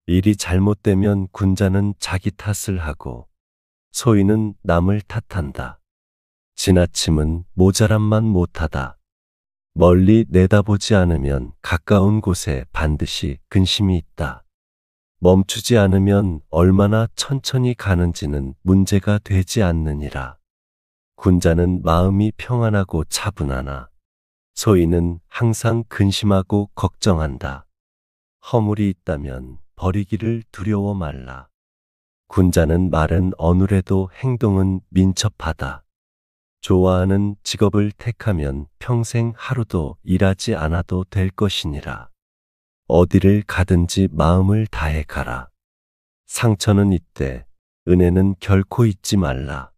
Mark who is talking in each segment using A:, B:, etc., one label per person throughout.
A: 일이 잘못되면 군자는 자기 탓을 하고 소인은 남을 탓한다. 지나침은 모자람만 못하다. 멀리 내다보지 않으면 가까운 곳에 반드시 근심이 있다. 멈추지 않으면 얼마나 천천히 가는지는 문제가 되지 않느니라. 군자는 마음이 평안하고 차분하나 소인은 항상 근심하고 걱정한다. 허물이 있다면 버리기를 두려워 말라. 군자는 말은 어눌해도 행동은 민첩하다. 좋아하는 직업을 택하면 평생 하루도 일하지 않아도 될 것이니라. 어디를 가든지 마음을 다해 가라. 상처는 있되 은혜는 결코 잊지 말라.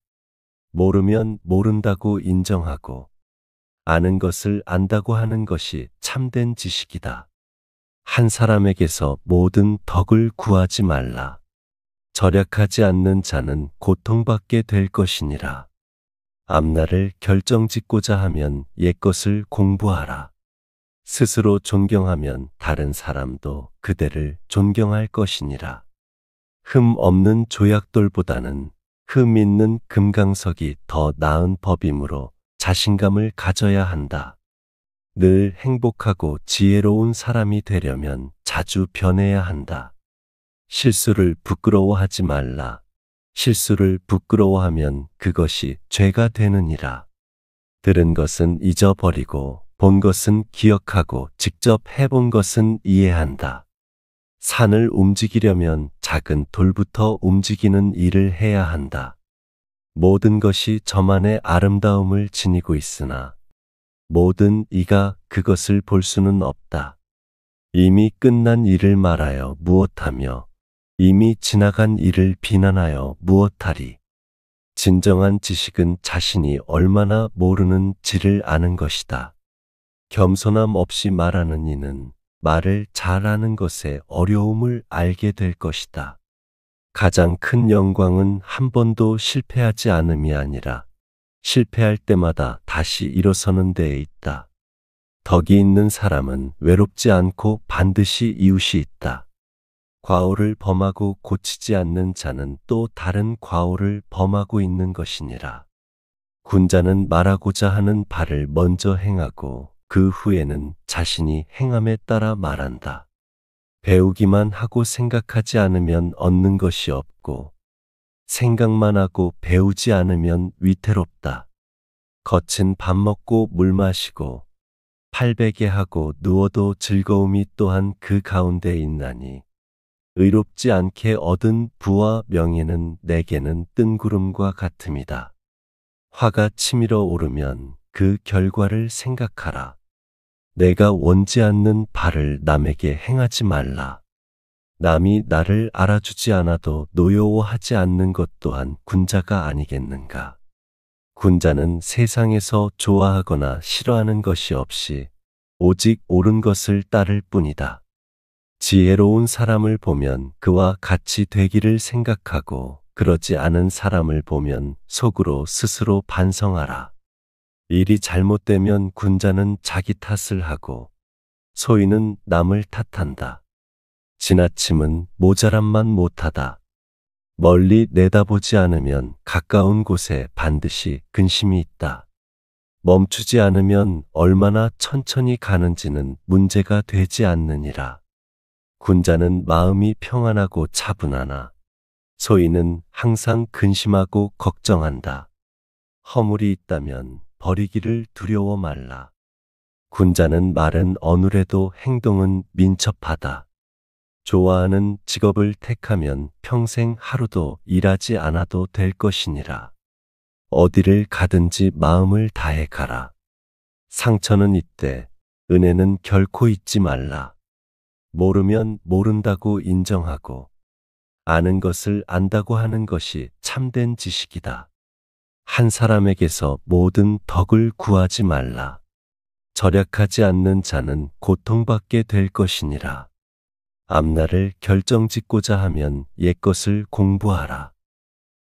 A: 모르면 모른다고 인정하고 아는 것을 안다고 하는 것이 참된 지식이다. 한 사람에게서 모든 덕을 구하지 말라. 절약하지 않는 자는 고통받게 될 것이니라. 앞날을 결정짓고자 하면 옛것을 공부하라. 스스로 존경하면 다른 사람도 그대를 존경할 것이니라. 흠 없는 조약돌보다는 흠 있는 금강석이 더 나은 법이므로 자신감을 가져야 한다. 늘 행복하고 지혜로운 사람이 되려면 자주 변해야 한다. 실수를 부끄러워하지 말라. 실수를 부끄러워하면 그것이 죄가 되느니라. 들은 것은 잊어버리고 본 것은 기억하고 직접 해본 것은 이해한다. 산을 움직이려면 작은 돌부터 움직이는 일을 해야 한다. 모든 것이 저만의 아름다움을 지니고 있으나 모든 이가 그것을 볼 수는 없다. 이미 끝난 일을 말하여 무엇하며 이미 지나간 일을 비난하여 무엇하리. 진정한 지식은 자신이 얼마나 모르는지를 아는 것이다. 겸손함 없이 말하는 이는 말을 잘하는 것의 어려움을 알게 될 것이다. 가장 큰 영광은 한 번도 실패하지 않음이 아니라 실패할 때마다 다시 일어서는 데에 있다. 덕이 있는 사람은 외롭지 않고 반드시 이웃이 있다. 과오를 범하고 고치지 않는 자는 또 다른 과오를 범하고 있는 것이니라. 군자는 말하고자 하는 바를 먼저 행하고 그 후에는 자신이 행함에 따라 말한다. 배우기만 하고 생각하지 않으면 얻는 것이 없고 생각만 하고 배우지 않으면 위태롭다. 겉은 밥 먹고 물 마시고 팔베개 하고 누워도 즐거움이 또한 그 가운데 있나니 의롭지 않게 얻은 부와 명예는 내게는 뜬구름과 같음이다. 화가 치밀어 오르면 그 결과를 생각하라. 내가 원치 않는 바를 남에게 행하지 말라. 남이 나를 알아주지 않아도 노여워하지 않는 것 또한 군자가 아니겠는가. 군자는 세상에서 좋아하거나 싫어하는 것이 없이 오직 옳은 것을 따를 뿐이다. 지혜로운 사람을 보면 그와 같이 되기를 생각하고 그러지 않은 사람을 보면 속으로 스스로 반성하라. 일이 잘못되면 군자는 자기 탓을 하고 소인은 남을 탓한다. 지나침은 모자람만 못하다. 멀리 내다보지 않으면 가까운 곳에 반드시 근심이 있다. 멈추지 않으면 얼마나 천천히 가는지는 문제가 되지 않느니라. 군자는 마음이 평안하고 차분하나 소인은 항상 근심하고 걱정한다. 허물이 있다면 버리기를 두려워 말라. 군자는 말은 어눌해도 행동은 민첩하다. 좋아하는 직업을 택하면 평생 하루도 일하지 않아도 될 것이니라. 어디를 가든지 마음을 다해 가라. 상처는 있되 은혜는 결코 잊지 말라. 모르면 모른다고 인정하고 아는 것을 안다고 하는 것이 참된 지식이다. 한 사람에게서 모든 덕을 구하지 말라. 절약하지 않는 자는 고통받게 될 것이니라. 앞날을 결정짓고자 하면 옛것을 공부하라.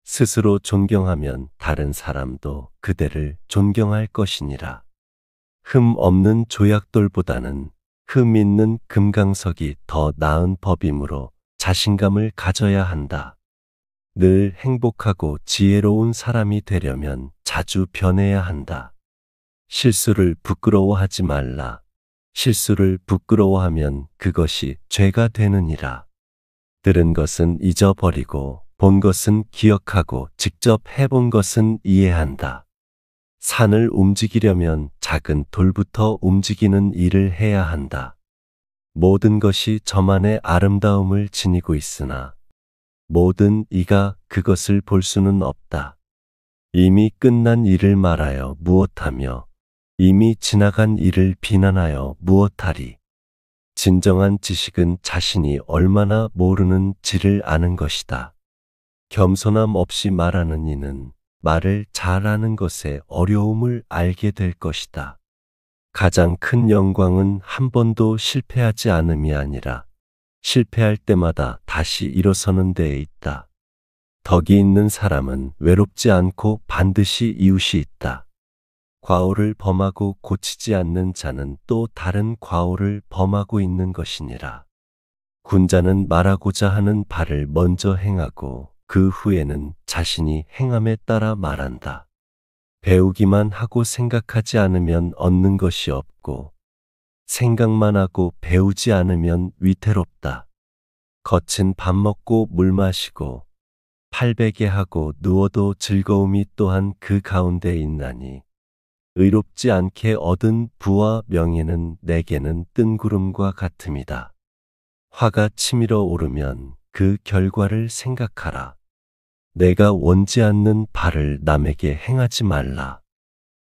A: 스스로 존경하면 다른 사람도 그대를 존경할 것이니라. 흠 없는 조약돌보다는 흠 있는 금강석이 더 나은 법이므로 자신감을 가져야 한다. 늘 행복하고 지혜로운 사람이 되려면 자주 변해야 한다. 실수를 부끄러워하지 말라. 실수를 부끄러워하면 그것이 죄가 되느니라. 들은 것은 잊어버리고 본 것은 기억하고 직접 해본 것은 이해한다. 산을 움직이려면 작은 돌부터 움직이는 일을 해야 한다. 모든 것이 저만의 아름다움을 지니고 있으나 모든 이가 그것을 볼 수는 없다. 이미 끝난 일을 말하여 무엇하며 이미 지나간 일을 비난하여 무엇하리. 진정한 지식은 자신이 얼마나 모르는지를 아는 것이다. 겸손함 없이 말하는 이는 말을 잘하는 것의 어려움을 알게 될 것이다. 가장 큰 영광은 한 번도 실패하지 않음이 아니라 실패할 때마다 다시 일어서는 데에 있다. 덕이 있는 사람은 외롭지 않고 반드시 이웃이 있다. 과오를 범하고 고치지 않는 자는 또 다른 과오를 범하고 있는 것이니라. 군자는 말하고자 하는 바를 먼저 행하고 그 후에는 자신이 행함에 따라 말한다. 배우기만 하고 생각하지 않으면 얻는 것이 없고 생각만 하고 배우지 않으면 위태롭다. 겉은 밥 먹고 물 마시고 팔베개 하고 누워도 즐거움이 또한 그 가운데 있나니 의롭지 않게 얻은 부와 명예는 내게는 뜬구름과 같음이다. 화가 치밀어 오르면 그 결과를 생각하라. 내가 원치 않는 바를 남에게 행하지 말라.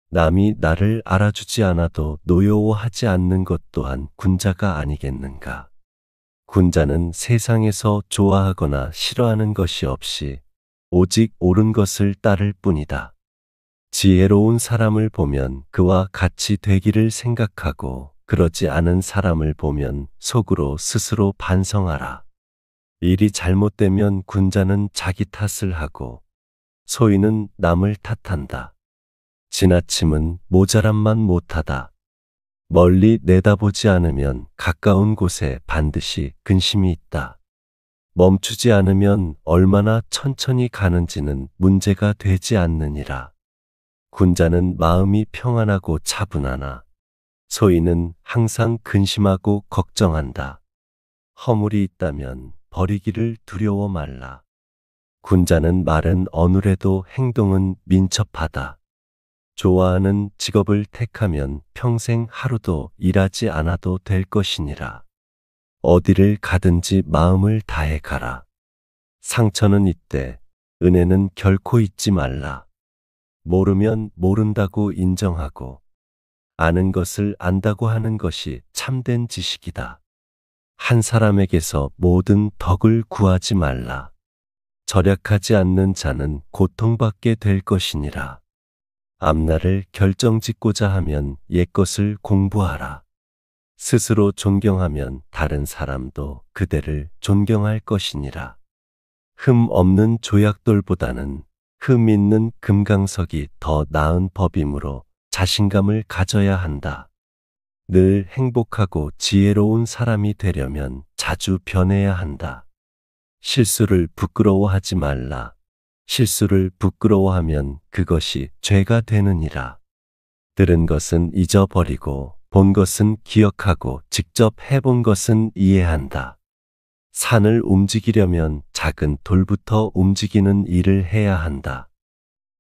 A: 남이 나를 알아주지 않아도 노여워하지 않는 것 또한 군자가 아니겠는가. 군자는 세상에서 좋아하거나 싫어하는 것이 없이 오직 옳은 것을 따를 뿐이다. 지혜로운 사람을 보면 그와 같이 되기를 생각하고 그러지 않은 사람을 보면 속으로 스스로 반성하라. 일이 잘못되면 군자는 자기 탓을 하고 소인은 남을 탓한다. 지나침은 모자람만 못하다. 멀리 내다보지 않으면 가까운 곳에 반드시 근심이 있다. 멈추지 않으면 얼마나 천천히 가는지는 문제가 되지 않느니라. 군자는 마음이 평안하고 차분하나 소인은 항상 근심하고 걱정한다. 허물이 있다면 버리기를 두려워 말라. 군자는 말은 어눌해도 행동은 민첩하다. 좋아하는 직업을 택하면 평생 하루도 일하지 않아도 될 것이니라. 어디를 가든지 마음을 다해 가라. 상처는 있되 은혜는 결코 잊지 말라. 모르면 모른다고 인정하고 아는 것을 안다고 하는 것이 참된 지식이다. 한 사람에게서 모든 덕을 구하지 말라. 절약하지 않는 자는 고통받게 될 것이니라. 앞날을 결정짓고자 하면 옛것을 공부하라. 스스로 존경하면 다른 사람도 그대를 존경할 것이니라. 흠 없는 조약돌보다는 흠 있는 금강석이 더 나은 법이므로 자신감을 가져야 한다. 늘 행복하고 지혜로운 사람이 되려면 자주 변해야 한다. 실수를 부끄러워하지 말라. 실수를 부끄러워하면 그것이 죄가 되느니라. 들은 것은 잊어버리고 본 것은 기억하고 직접 해본 것은 이해한다. 산을 움직이려면 작은 돌부터 움직이는 일을 해야 한다.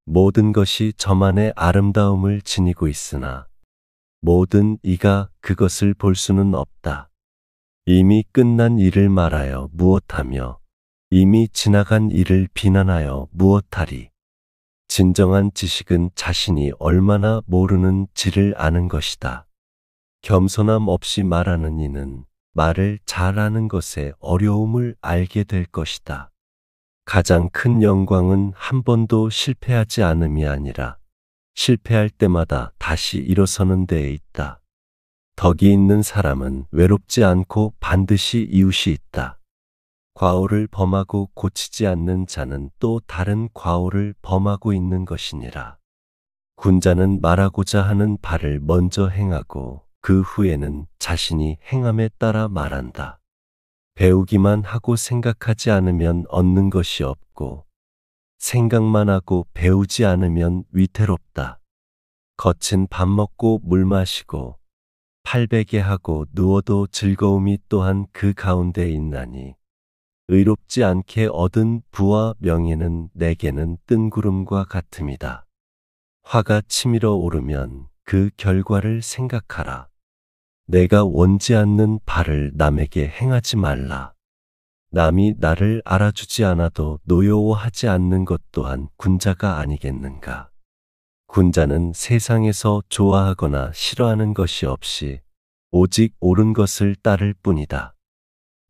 A: 모든 것이 저만의 아름다움을 지니고 있으나 모든 이가 그것을 볼 수는 없다. 이미 끝난 일을 말하여 무엇하며 이미 지나간 일을 비난하여 무엇하리. 진정한 지식은 자신이 얼마나 모르는지를 아는 것이다. 겸손함 없이 말하는 이는 말을 잘하는 것의 어려움을 알게 될 것이다. 가장 큰 영광은 한 번도 실패하지 않음이 아니라 실패할 때마다 다시 일어서는 데에 있다. 덕이 있는 사람은 외롭지 않고 반드시 이웃이 있다. 과오를 범하고 고치지 않는 자는 또 다른 과오를 범하고 있는 것이니라. 군자는 말하고자 하는 바를 먼저 행하고 그 후에는 자신이 행함에 따라 말한다. 배우기만 하고 생각하지 않으면 얻는 것이 없고 생각만 하고 배우지 않으면 위태롭다. 겉은 밥 먹고 물 마시고 팔베개 하고 누워도 즐거움이 또한 그 가운데 있나니 의롭지 않게 얻은 부와 명예는 내게는 뜬구름과 같음이다. 화가 치밀어 오르면 그 결과를 생각하라. 내가 원치 않는 바를 남에게 행하지 말라. 남이 나를 알아주지 않아도 노여워하지 않는 것 또한 군자가 아니겠는가. 군자는 세상에서 좋아하거나 싫어하는 것이 없이 오직 옳은 것을 따를 뿐이다.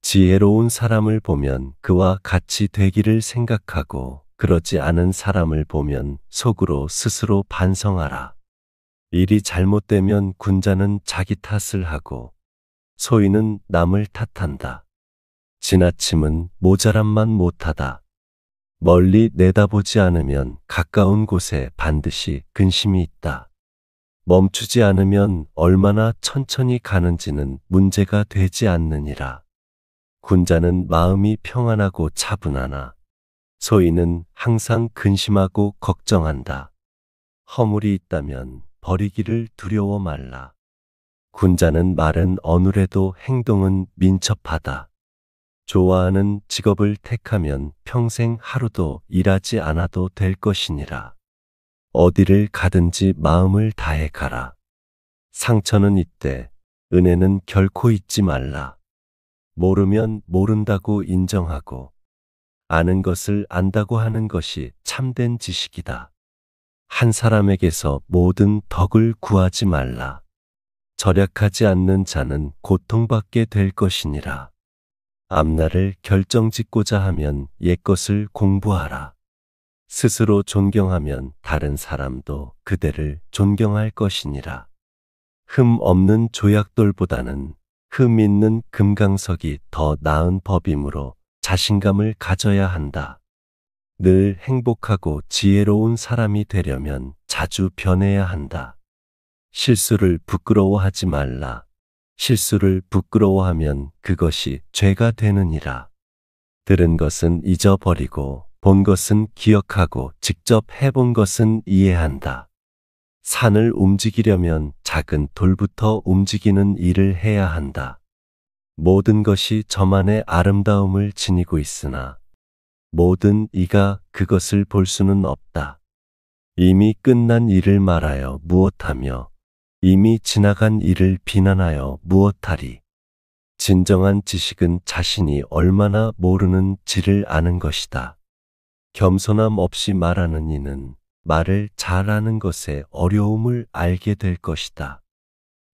A: 지혜로운 사람을 보면 그와 같이 되기를 생각하고 그러지 않은 사람을 보면 속으로 스스로 반성하라. 일이 잘못되면 군자는 자기 탓을 하고 소인은 남을 탓한다. 지나침은 모자람만 못하다. 멀리 내다보지 않으면 가까운 곳에 반드시 근심이 있다. 멈추지 않으면 얼마나 천천히 가는지는 문제가 되지 않느니라. 군자는 마음이 평안하고 차분하나 소인은 항상 근심하고 걱정한다. 허물이 있다면 버리기를 두려워 말라. 군자는 말은 어눌해도 행동은 민첩하다. 좋아하는 직업을 택하면 평생 하루도 일하지 않아도 될 것이니라. 어디를 가든지 마음을 다해 가라. 상처는 있되 은혜는 결코 잊지 말라. 모르면 모른다고 인정하고 아는 것을 안다고 하는 것이 참된 지식이다. 한 사람에게서 모든 덕을 구하지 말라. 절약하지 않는 자는 고통받게 될 것이니라. 앞날을 결정짓고자 하면 옛것을 공부하라. 스스로 존경하면 다른 사람도 그대를 존경할 것이니라. 흠 없는 조약돌보다는 흠 있는 금강석이 더 나은 법이므로 자신감을 가져야 한다. 늘 행복하고 지혜로운 사람이 되려면 자주 변해야 한다. 실수를 부끄러워하지 말라. 실수를 부끄러워하면 그것이 죄가 되느니라. 들은 것은 잊어버리고 본 것은 기억하고 직접 해본 것은 이해한다. 산을 움직이려면 작은 돌부터 움직이는 일을 해야 한다. 모든 것이 저만의 아름다움을 지니고 있으나 모든 이가 그것을 볼 수는 없다. 이미 끝난 일을 말하여 무엇하며 이미 지나간 일을 비난하여 무엇하리. 진정한 지식은 자신이 얼마나 모르는지를 아는 것이다. 겸손함 없이 말하는 이는 말을 잘하는 것의 어려움을 알게 될 것이다.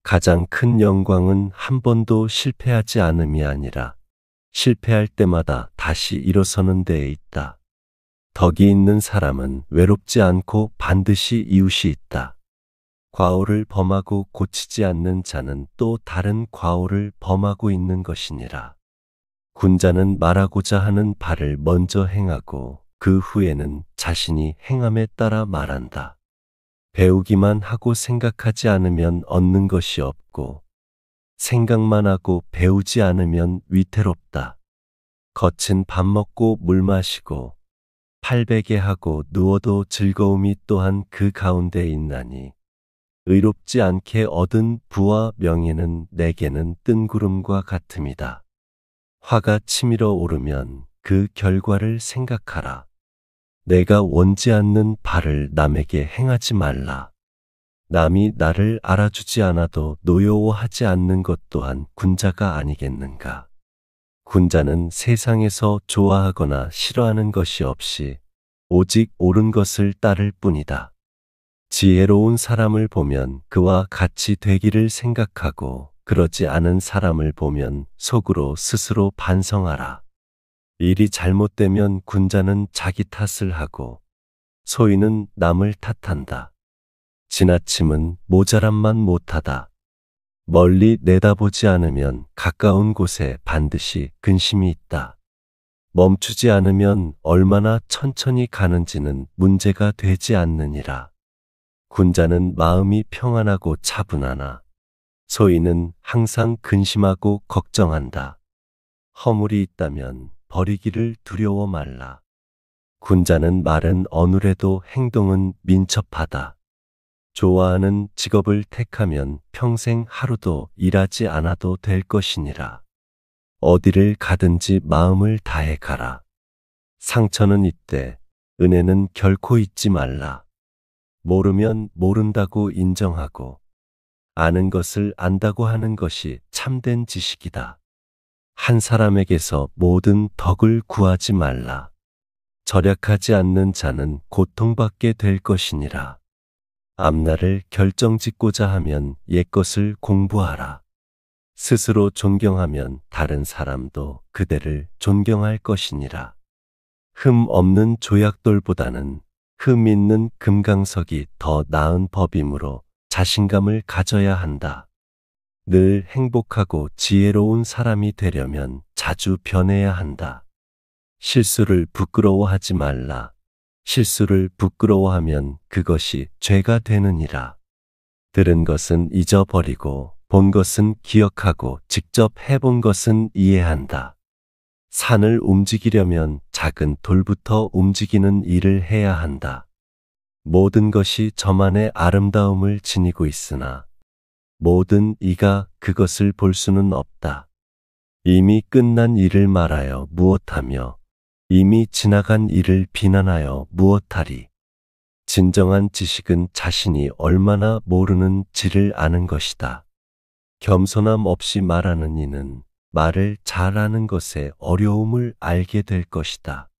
A: 가장 큰 영광은 한 번도 실패하지 않음이 아니라 실패할 때마다 다시 일어서는 데에 있다. 덕이 있는 사람은 외롭지 않고 반드시 이웃이 있다. 과오를 범하고 고치지 않는 자는 또 다른 과오를 범하고 있는 것이니라. 군자는 말하고자 하는 바를 먼저 행하고 그 후에는 자신이 행함에 따라 말한다. 배우기만 하고 생각하지 않으면 얻는 것이 없고 생각만 하고 배우지 않으면 위태롭다. 겉은 밥 먹고 물 마시고 팔베개 하고 누워도 즐거움이 또한 그 가운데 있나니 의롭지 않게 얻은 부와 명예는 내게는 뜬구름과 같음이다. 화가 치밀어 오르면 그 결과를 생각하라. 내가 원치 않는 바를 남에게 행하지 말라. 남이 나를 알아주지 않아도 노여워하지 않는 것 또한 군자가 아니겠는가. 군자는 세상에서 좋아하거나 싫어하는 것이 없이 오직 옳은 것을 따를 뿐이다. 지혜로운 사람을 보면 그와 같이 되기를 생각하고 그러지 않은 사람을 보면 속으로 스스로 반성하라. 일이 잘못되면 군자는 자기 탓을 하고 소인은 남을 탓한다. 지나침은 모자람만 못하다. 멀리 내다보지 않으면 가까운 곳에 반드시 근심이 있다. 멈추지 않으면 얼마나 천천히 가는지는 문제가 되지 않느니라. 군자는 마음이 평안하고 차분하나 소인은 항상 근심하고 걱정한다. 허물이 있다면 버리기를 두려워 말라. 군자는 말은 어눌해도 행동은 민첩하다. 좋아하는 직업을 택하면 평생 하루도 일하지 않아도 될 것이니라. 어디를 가든지 마음을 다해 가라. 상처는 있되 은혜는 결코 잊지 말라. 모르면 모른다고 인정하고 아는 것을 안다고 하는 것이 참된 지식이다. 한 사람에게서 모든 덕을 구하지 말라. 절약하지 않는 자는 고통받게 될 것이니라. 앞날을 결정짓고자 하면 옛것을 공부하라. 스스로 존경하면 다른 사람도 그대를 존경할 것이니라. 흠 없는 조약돌보다는 흠 있는 금강석이 더 나은 법이므로 자신감을 가져야 한다. 늘 행복하고 지혜로운 사람이 되려면 자주 변해야 한다. 실수를 부끄러워하지 말라. 실수를 부끄러워하면 그것이 죄가 되느니라. 들은 것은 잊어버리고 본 것은 기억하고 직접 해본 것은 이해한다. 산을 움직이려면 작은 돌부터 움직이는 일을 해야 한다. 모든 것이 저만의 아름다움을 지니고 있으나 모든 이가 그것을 볼 수는 없다. 이미 끝난 일을 말하여 무엇하며 이미 지나간 일을 비난하여 무엇하리. 진정한 지식은 자신이 얼마나 모르는지를 아는 것이다. 겸손함 없이 말하는 이는 말을 잘하는 것의 어려움을 알게 될 것이다.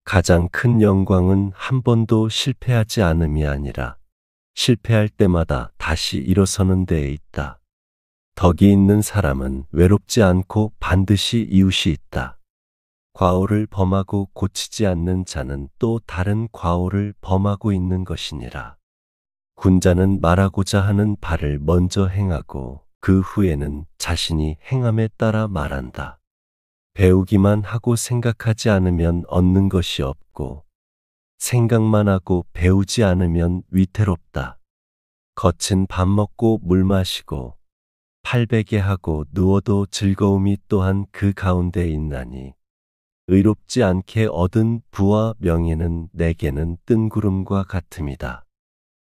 A: 가장 큰 영광은 한 번도 실패하지 않음이 아니라 실패할 때마다 다시 일어서는 데에 있다. 덕이 있는 사람은 외롭지 않고 반드시 이웃이 있다. 과오를 범하고 고치지 않는 자는 또 다른 과오를 범하고 있는 것이니라. 군자는 말하고자 하는 바를 먼저 행하고 그 후에는 자신이 행함에 따라 말한다. 배우기만 하고 생각하지 않으면 얻는 것이 없고 생각만 하고 배우지 않으면 위태롭다. 거친 밥 먹고 물 마시고 팔베개 하고 누워도 즐거움이 또한 그 가운데 있나니 의롭지 않게 얻은 부와 명예는 내게는 뜬구름과 같음이다.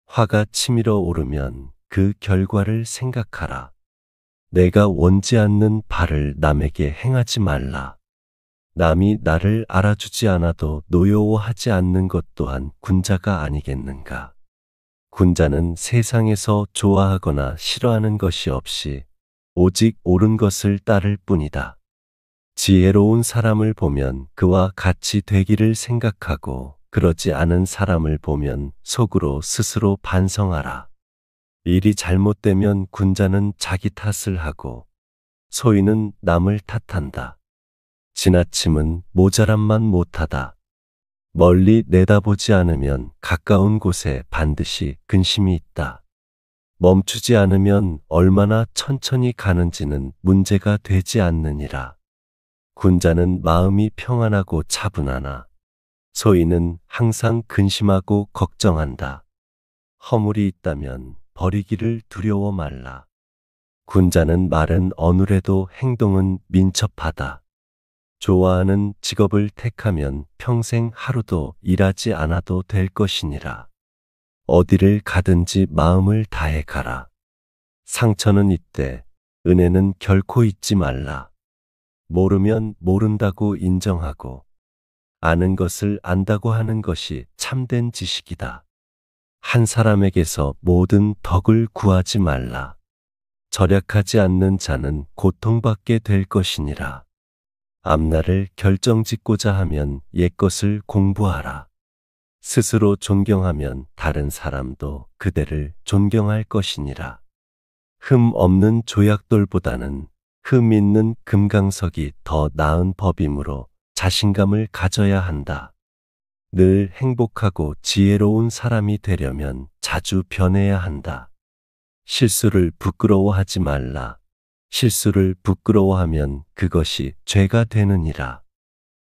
A: 화가 치밀어 오르면 그 결과를 생각하라. 내가 원치 않는 바를 남에게 행하지 말라. 남이 나를 알아주지 않아도 노여워하지 않는 것 또한 군자가 아니겠는가. 군자는 세상에서 좋아하거나 싫어하는 것이 없이 오직 옳은 것을 따를 뿐이다. 지혜로운 사람을 보면 그와 같이 되기를 생각하고 그러지 않은 사람을 보면 속으로 스스로 반성하라. 일이 잘못되면 군자는 자기 탓을 하고 소인은 남을 탓한다. 지나침은 모자람만 못하다. 멀리 내다보지 않으면 가까운 곳에 반드시 근심이 있다. 멈추지 않으면 얼마나 천천히 가는지는 문제가 되지 않느니라. 군자는 마음이 평안하고 차분하나 소인은 항상 근심하고 걱정한다. 허물이 있다면 버리기를 두려워 말라. 군자는 말은 어눌해도 행동은 민첩하다. 좋아하는 직업을 택하면 평생 하루도 일하지 않아도 될 것이니라. 어디를 가든지 마음을 다해 가라. 상처는 있되 은혜는 결코 잊지 말라. 모르면 모른다고 인정하고 아는 것을 안다고 하는 것이 참된 지식이다. 한 사람에게서 모든 덕을 구하지 말라. 절약하지 않는 자는 고통받게 될 것이니라. 앞날을 결정짓고자 하면 옛것을 공부하라. 스스로 존경하면 다른 사람도 그대를 존경할 것이니라. 흠 없는 조약돌보다는 흠 있는 금강석이 더 나은 법이므로 자신감을 가져야 한다. 늘 행복하고 지혜로운 사람이 되려면 자주 변해야 한다. 실수를 부끄러워하지 말라. 실수를 부끄러워하면 그것이 죄가 되느니라.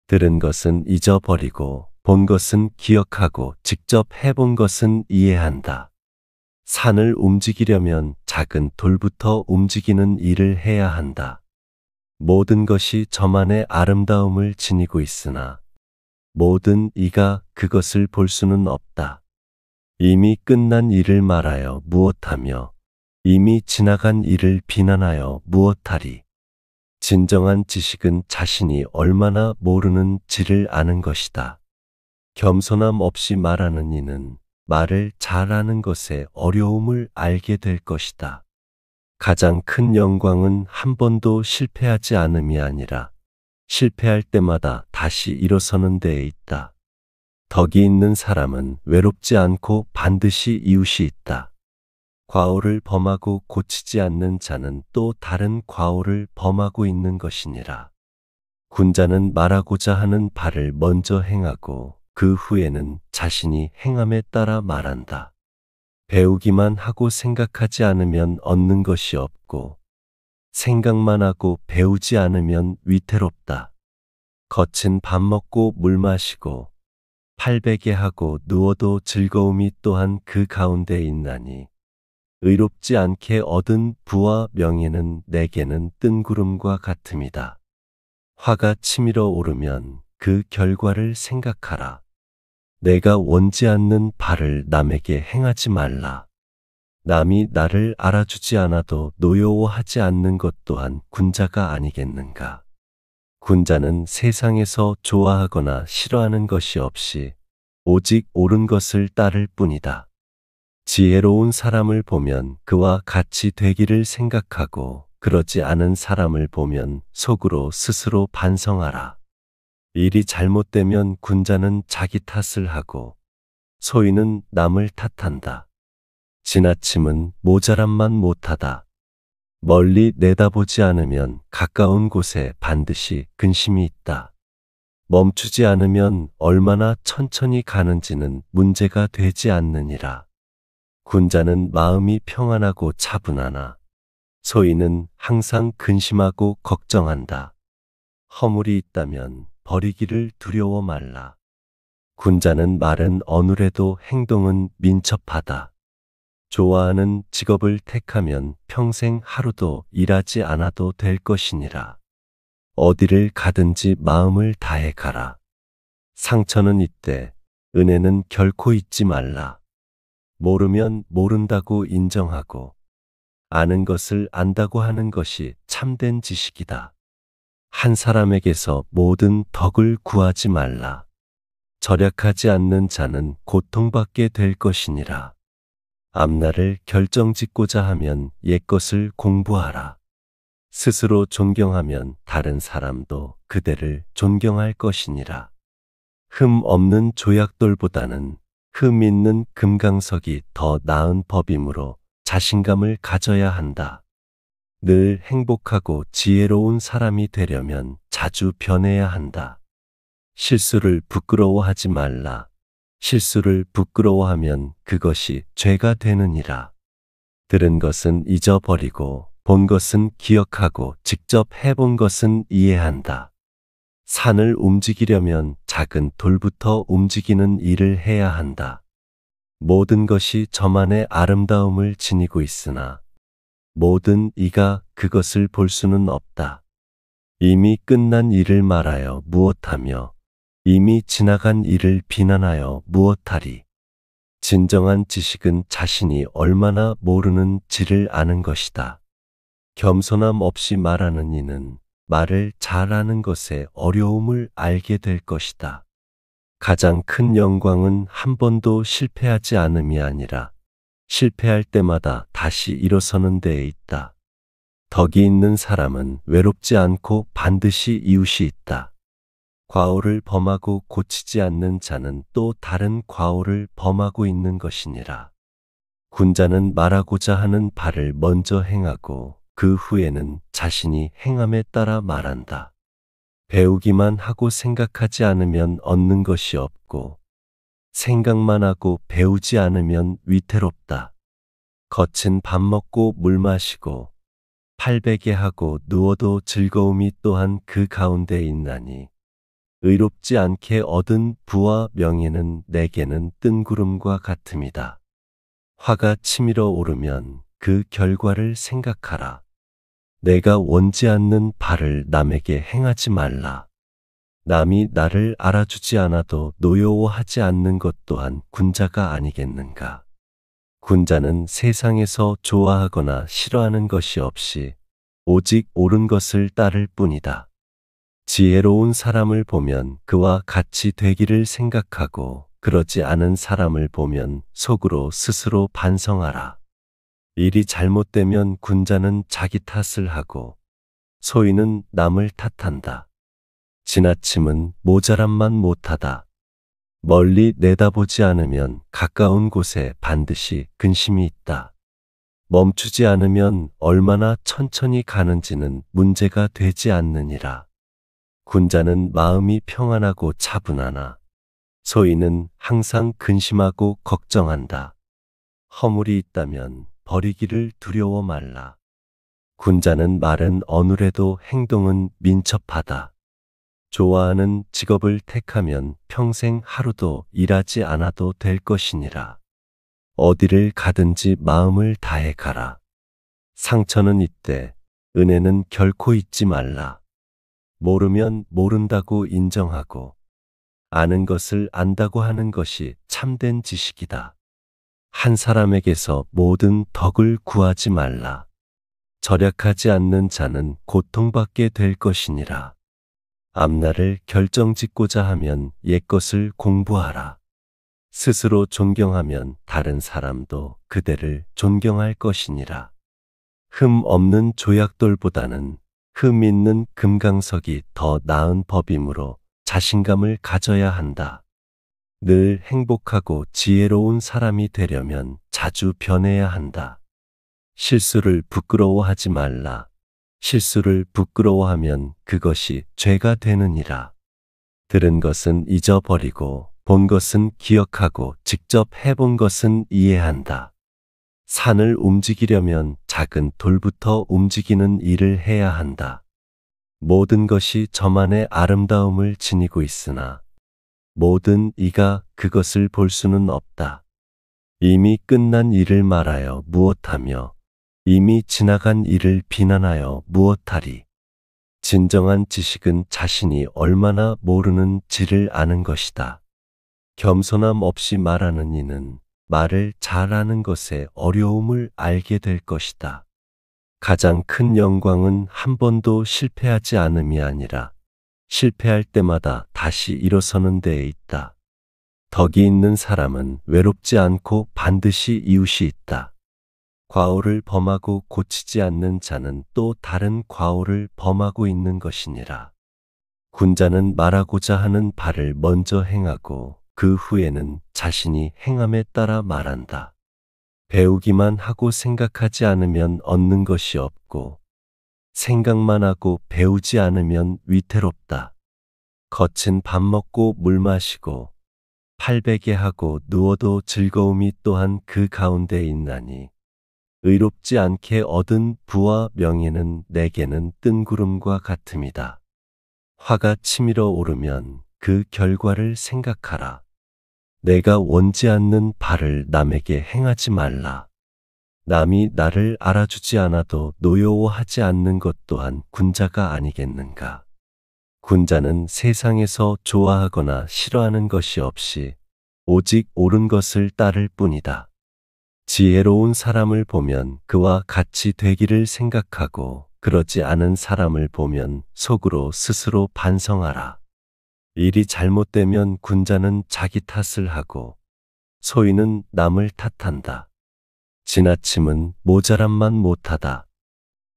A: 들은 것은 잊어버리고 본 것은 기억하고 직접 해본 것은 이해한다. 산을 움직이려면 작은 돌부터 움직이는 일을 해야 한다. 모든 것이 저만의 아름다움을 지니고 있으나 모든 이가 그것을 볼 수는 없다. 이미 끝난 일을 말하여 무엇하며 이미 지나간 일을 비난하여 무엇하리. 진정한 지식은 자신이 얼마나 모르는지를 아는 것이다. 겸손함 없이 말하는 이는 말을 잘하는 것의 어려움을 알게 될 것이다. 가장 큰 영광은 한 번도 실패하지 않음이 아니라 실패할 때마다 다시 일어서는 데에 있다. 덕이 있는 사람은 외롭지 않고 반드시 이웃이 있다. 과오를 범하고 고치지 않는 자는 또 다른 과오를 범하고 있는 것이니라. 군자는 말하고자 하는 바를 먼저 행하고 그 후에는 자신이 행함에 따라 말한다. 배우기만 하고 생각하지 않으면 얻는 것이 없고 생각만 하고 배우지 않으면 위태롭다. 거친 밥 먹고 물 마시고 팔베개 하고 누워도 즐거움이 또한 그 가운데 있나니 의롭지 않게 얻은 부와 명예는 내게는 뜬구름과 같음이다. 화가 치밀어 오르면 그 결과를 생각하라. 내가 원지 않는 바를 남에게 행하지 말라. 남이 나를 알아주지 않아도 노여워하지 않는 것 또한 군자가 아니겠는가. 군자는 세상에서 좋아하거나 싫어하는 것이 없이 오직 옳은 것을 따를 뿐이다. 지혜로운 사람을 보면 그와 같이 되기를 생각하고 그러지 않은 사람을 보면 속으로 스스로 반성하라. 일이 잘못되면 군자는 자기 탓을 하고 소인은 남을 탓한다. 지나침은 모자람만 못하다. 멀리 내다보지 않으면 가까운 곳에 반드시 근심이 있다. 멈추지 않으면 얼마나 천천히 가는지는 문제가 되지 않느니라. 군자는 마음이 평안하고 차분하나 소인은 항상 근심하고 걱정한다. 허물이 있다면 버리기를 두려워 말라. 군자는 말은 어눌해도 행동은 민첩하다. 좋아하는 직업을 택하면 평생 하루도 일하지 않아도 될 것이니라. 어디를 가든지 마음을 다해 가라. 상처는 있되 은혜는 결코 잊지 말라. 모르면 모른다고 인정하고 아는 것을 안다고 하는 것이 참된 지식이다. 한 사람에게서 모든 덕을 구하지 말라. 절약하지 않는 자는 고통받게 될 것이니라. 앞날을 결정짓고자 하면 옛것을 공부하라. 스스로 존경하면 다른 사람도 그대를 존경할 것이니라. 흠 없는 조약돌보다는 흠 있는 금강석이 더 나은 법이므로 자신감을 가져야 한다. 늘 행복하고 지혜로운 사람이 되려면 자주 변해야 한다. 실수를 부끄러워하지 말라. 실수를 부끄러워하면 그것이 죄가 되느니라. 들은 것은 잊어버리고 본 것은 기억하고 직접 해본 것은 이해한다. 산을 움직이려면 작은 돌부터 움직이는 일을 해야 한다. 모든 것이 저만의 아름다움을 지니고 있으나 모든 이가 그것을 볼 수는 없다. 이미 끝난 일을 말하여 무엇하며 이미 지나간 일을 비난하여 무엇하리. 진정한 지식은 자신이 얼마나 모르는지를 아는 것이다. 겸손함 없이 말하는 이는 말을 잘하는 것의 어려움을 알게 될 것이다. 가장 큰 영광은 한 번도 실패하지 않음이 아니라 실패할 때마다 다시 일어서는 데에 있다. 덕이 있는 사람은 외롭지 않고 반드시 이웃이 있다. 과오를 범하고 고치지 않는 자는 또 다른 과오를 범하고 있는 것이니라. 군자는 말하고자 하는 바를 먼저 행하고 그 후에는 자신이 행함에 따라 말한다. 배우기만 하고 생각하지 않으면 얻는 것이 없고 생각만 하고 배우지 않으면 위태롭다. 거친 밥 먹고 물 마시고 팔베개 하고 누워도 즐거움이 또한 그 가운데 있나니 의롭지 않게 얻은 부와 명예는 내게는 뜬구름과 같음이다. 화가 치밀어 오르면 그 결과를 생각하라. 내가 원지 않는 바를 남에게 행하지 말라. 남이 나를 알아주지 않아도 노여워하지 않는 것 또한 군자가 아니겠는가. 군자는 세상에서 좋아하거나 싫어하는 것이 없이 오직 옳은 것을 따를 뿐이다. 지혜로운 사람을 보면 그와 같이 되기를 생각하고 그러지 않은 사람을 보면 속으로 스스로 반성하라. 일이 잘못되면 군자는 자기 탓을 하고 소인은 남을 탓한다. 지나침은 모자람만 못하다. 멀리 내다보지 않으면 가까운 곳에 반드시 근심이 있다. 멈추지 않으면 얼마나 천천히 가는지는 문제가 되지 않느니라. 군자는 마음이 평안하고 차분하나 소인은 항상 근심하고 걱정한다. 허물이 있다면 버리기를 두려워 말라. 군자는 말은 어눌해도 행동은 민첩하다. 좋아하는 직업을 택하면 평생 하루도 일하지 않아도 될 것이니라. 어디를 가든지 마음을 다해 가라. 상처는 있되 은혜는 결코 잊지 말라. 모르면 모른다고 인정하고 아는 것을 안다고 하는 것이 참된 지식이다. 한 사람에게서 모든 덕을 구하지 말라. 절약하지 않는 자는 고통받게 될 것이니라. 앞날을 결정짓고자 하면 옛것을 공부하라. 스스로 존경하면 다른 사람도 그대를 존경할 것이니라. 흠 없는 조약돌보다는 흠 있는 금강석이 더 나은 법이므로 자신감을 가져야 한다. 늘 행복하고 지혜로운 사람이 되려면 자주 변해야 한다. 실수를 부끄러워하지 말라. 실수를 부끄러워하면 그것이 죄가 되느니라. 들은 것은 잊어버리고 본 것은 기억하고 직접 해본 것은 이해한다. 산을 움직이려면 작은 돌부터 움직이는 일을 해야 한다. 모든 것이 저만의 아름다움을 지니고 있으나 모든 이가 그것을 볼 수는 없다. 이미 끝난 일을 말하여 무엇하며 이미 지나간 일을 비난하여 무엇하리. 진정한 지식은 자신이 얼마나 모르는지를 아는 것이다. 겸손함 없이 말하는 이는 말을 잘하는 것의 어려움을 알게 될 것이다. 가장 큰 영광은 한 번도 실패하지 않음이 아니라 실패할 때마다 다시 일어서는 데에 있다. 덕이 있는 사람은 외롭지 않고 반드시 이웃이 있다. 과오를 범하고 고치지 않는 자는 또 다른 과오를 범하고 있는 것이니라. 군자는 말하고자 하는 바를 먼저 행하고 그 후에는 자신이 행함에 따라 말한다. 배우기만 하고 생각하지 않으면 얻는 것이 없고 생각만 하고 배우지 않으면 위태롭다. 거친 밥 먹고 물 마시고 팔베개 하고 누워도 즐거움이 또한 그 가운데 있나니 의롭지 않게 얻은 부와 명예는 내게는 뜬구름과 같음이다. 화가 치밀어 오르면 그 결과를 생각하라. 내가 원지 않는 바를 남에게 행하지 말라. 남이 나를 알아주지 않아도 노여워하지 않는 것 또한 군자가 아니겠는가. 군자는 세상에서 좋아하거나 싫어하는 것이 없이 오직 옳은 것을 따를 뿐이다. 지혜로운 사람을 보면 그와 같이 되기를 생각하고 그러지 않은 사람을 보면 속으로 스스로 반성하라. 일이 잘못되면 군자는 자기 탓을 하고 소인은 남을 탓한다. 지나침은 모자람만 못하다.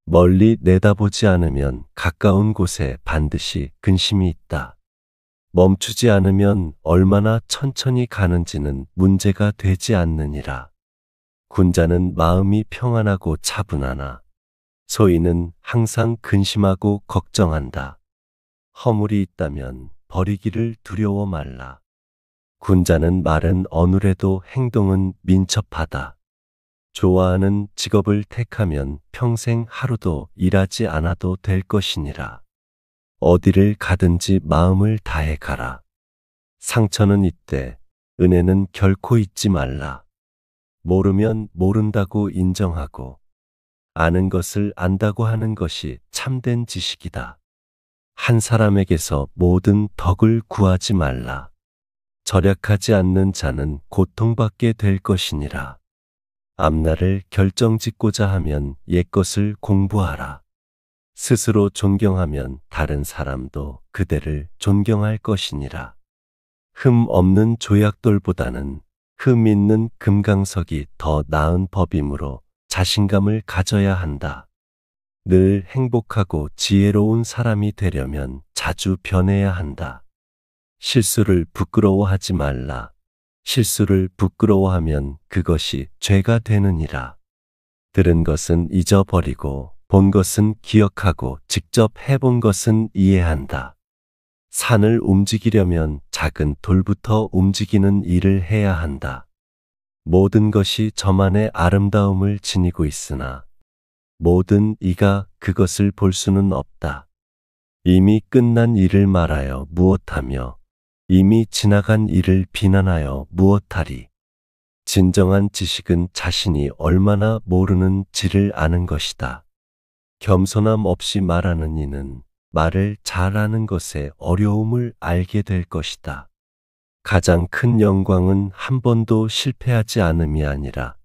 A: 멀리 내다보지 않으면 가까운 곳에 반드시 근심이 있다. 멈추지 않으면 얼마나 천천히 가는지는 문제가 되지 않느니라. 군자는 마음이 평안하고 차분하나 소인은 항상 근심하고 걱정한다. 허물이 있다면 버리기를 두려워 말라. 군자는 말은 어눌해도 행동은 민첩하다. 좋아하는 직업을 택하면 평생 하루도 일하지 않아도 될 것이니라. 어디를 가든지 마음을 다해 가라. 상처는 있되 은혜는 결코 잊지 말라. 모르면 모른다고 인정하고 아는 것을 안다고 하는 것이 참된 지식이다. 한 사람에게서 모든 덕을 구하지 말라. 절약하지 않는 자는 고통받게 될 것이니라. 앞날을 결정짓고자 하면 옛것을 공부하라. 스스로 존경하면 다른 사람도 그대를 존경할 것이니라. 흠 없는 조약돌보다는 흠 있는 금강석이 더 나은 법이므로 자신감을 가져야 한다. 늘 행복하고 지혜로운 사람이 되려면 자주 변해야 한다. 실수를 부끄러워하지 말라. 실수를 부끄러워하면 그것이 죄가 되느니라. 들은 것은 잊어버리고 본 것은 기억하고 직접 해본 것은 이해한다. 산을 움직이려면 작은 돌부터 움직이는 일을 해야 한다. 모든 것이 저만의 아름다움을 지니고 있으나 모든 이가 그것을 볼 수는 없다. 이미 끝난 일을 말하여 무엇하며 이미 지나간 일을 비난하여 무엇하리. 진정한 지식은 자신이 얼마나 모르는지를 아는 것이다. 겸손함 없이 말하는 이는 말을 잘하는 것의 어려움을 알게 될 것이다. 가장 큰 영광은 한 번도 실패하지 않음이 아니라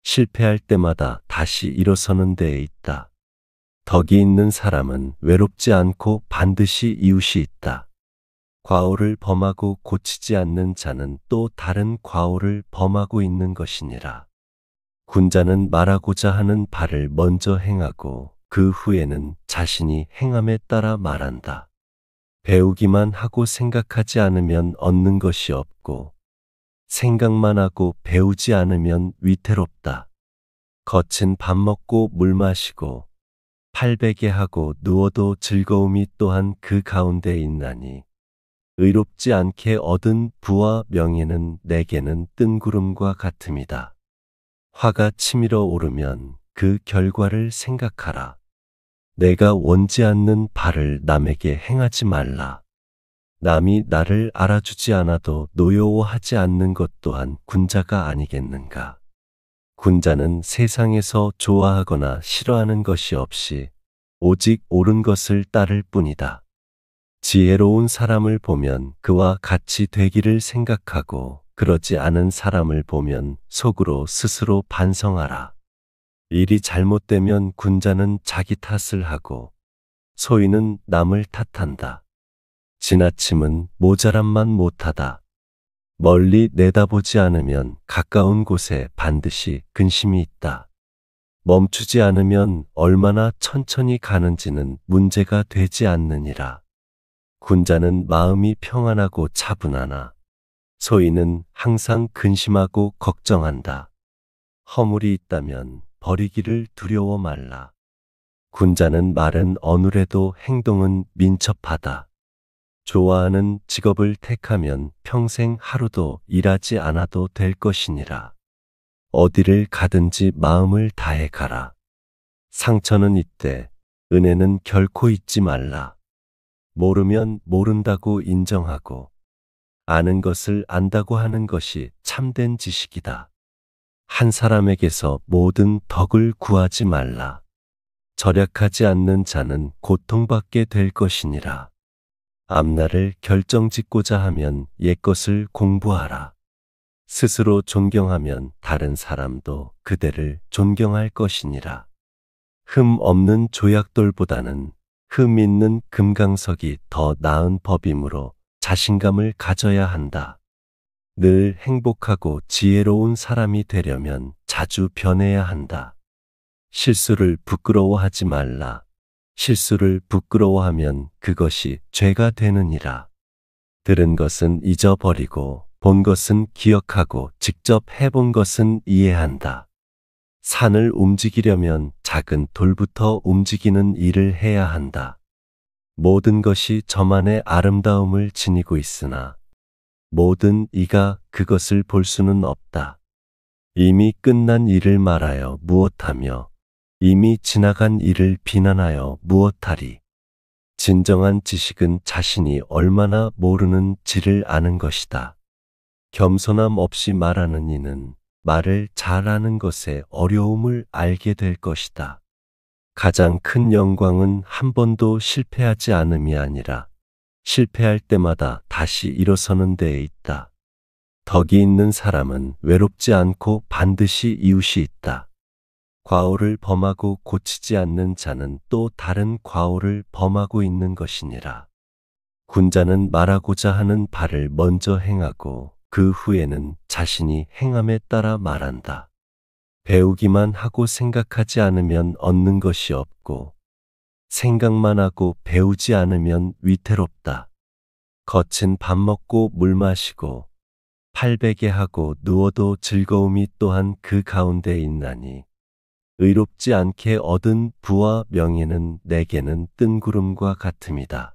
A: 실패할 때마다 다시 일어서는 데에 있다. 덕이 있는 사람은 외롭지 않고 반드시 이웃이 있다. 과오를 범하고 고치지 않는 자는 또 다른 과오를 범하고 있는 것이니라. 군자는 말하고자 하는 바를 먼저 행하고 그 후에는 자신이 행함에 따라 말한다. 배우기만 하고 생각하지 않으면 얻는 것이 없고 생각만 하고 배우지 않으면 위태롭다. 거친 밥 먹고 물 마시고 팔베개 하고 누워도 즐거움이 또한 그 가운데 있나니 의롭지 않게 얻은 부와 명예는 내게는 뜬구름과 같음이다. 화가 치밀어 오르면 그 결과를 생각하라. 내가 원치 않는 바를 남에게 행하지 말라. 남이 나를 알아주지 않아도 노여워하지 않는 것 또한 군자가 아니겠는가. 군자는 세상에서 좋아하거나 싫어하는 것이 없이 오직 옳은 것을 따를 뿐이다. 지혜로운 사람을 보면 그와 같이 되기를 생각하고 그러지 않은 사람을 보면 속으로 스스로 반성하라. 일이 잘못되면 군자는 자기 탓을 하고 소인은 남을 탓한다. 지나침은 모자람만 못하다. 멀리 내다보지 않으면 가까운 곳에 반드시 근심이 있다. 멈추지 않으면 얼마나 천천히 가는지는 문제가 되지 않느니라. 군자는 마음이 평안하고 차분하나 소인은 항상 근심하고 걱정한다. 허물이 있다면 버리기를 두려워 말라. 군자는 말은 어눌해도 행동은 민첩하다. 좋아하는 직업을 택하면 평생 하루도 일하지 않아도 될 것이니라. 어디를 가든지 마음을 다해 가라. 상처는 있되 은혜는 결코 잊지 말라. 모르면 모른다고 인정하고 아는 것을 안다고 하는 것이 참된 지식이다. 한 사람에게서 모든 덕을 구하지 말라. 절약하지 않는 자는 고통받게 될 것이니라. 앞날을 결정짓고자 하면 옛것을 공부하라. 스스로 존경하면 다른 사람도 그대를 존경할 것이니라. 흠 없는 조약돌보다는 흠 있는 금강석이 더 나은 법이므로 자신감을 가져야 한다. 늘 행복하고 지혜로운 사람이 되려면 자주 변해야 한다. 실수를 부끄러워하지 말라. 실수를 부끄러워하면 그것이 죄가 되느니라. 들은 것은 잊어버리고 본 것은 기억하고 직접 해본 것은 이해한다. 산을 움직이려면 작은 돌부터 움직이는 일을 해야 한다. 모든 것이 저만의 아름다움을 지니고 있으나 모든 이가 그것을 볼 수는 없다. 이미 끝난 일을 말하여 무엇하며 이미 지나간 일을 비난하여 무엇하리. 진정한 지식은 자신이 얼마나 모르는지를 아는 것이다. 겸손함 없이 말하는 이는 말을 잘하는 것의 어려움을 알게 될 것이다. 가장 큰 영광은 한 번도 실패하지 않음이 아니라 실패할 때마다 다시 일어서는 데에 있다. 덕이 있는 사람은 외롭지 않고 반드시 이웃이 있다. 과오를 범하고 고치지 않는 자는 또 다른 과오를 범하고 있는 것이니라. 군자는 말하고자 하는 바를 먼저 행하고 그 후에는 자신이 행함에 따라 말한다. 배우기만 하고 생각하지 않으면 얻는 것이 없고 생각만 하고 배우지 않으면 위태롭다. 겉은 밥 먹고 물 마시고 팔베개 하고 누워도 즐거움이 또한 그 가운데 있나니 의롭지 않게 얻은 부와 명예는 내게는 뜬구름과 같음이다.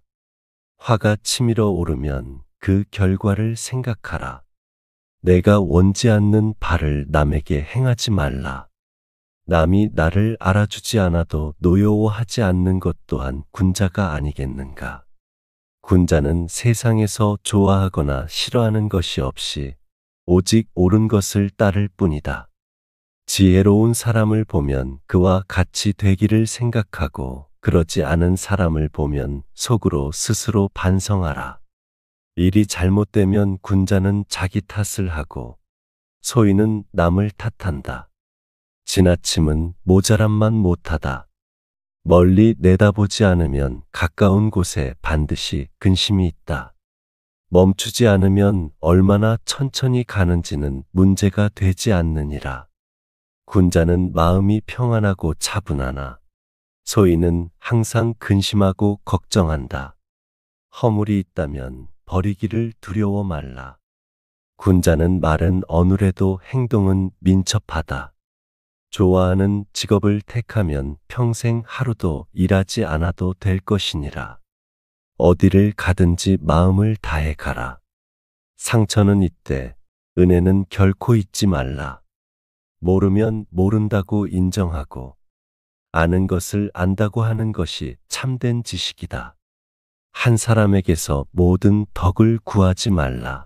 A: 화가 치밀어 오르면 그 결과를 생각하라. 내가 원치 않는 바를 남에게 행하지 말라. 남이 나를 알아주지 않아도 노여워하지 않는 것 또한 군자가 아니겠는가. 군자는 세상에서 좋아하거나 싫어하는 것이 없이 오직 옳은 것을 따를 뿐이다. 지혜로운 사람을 보면 그와 같이 되기를 생각하고 그러지 않은 사람을 보면 속으로 스스로 반성하라. 일이 잘못되면 군자는 자기 탓을 하고 소인은 남을 탓한다. 지나침은 모자람만 못하다. 멀리 내다보지 않으면 가까운 곳에 반드시 근심이 있다. 멈추지 않으면 얼마나 천천히 가는지는 문제가 되지 않느니라. 군자는 마음이 평안하고 차분하나 소인은 항상 근심하고 걱정한다. 허물이 있다면 버리기를 두려워 말라. 군자는 말은 어눌해도 행동은 민첩하다. 좋아하는 직업을 택하면 평생 하루도 일하지 않아도 될 것이니라. 어디를 가든지 마음을 다해 가라. 상처는 있되 은혜는 결코 잊지 말라. 모르면 모른다고 인정하고 아는 것을 안다고 하는 것이 참된 지식이다. 한 사람에게서 모든 덕을 구하지 말라.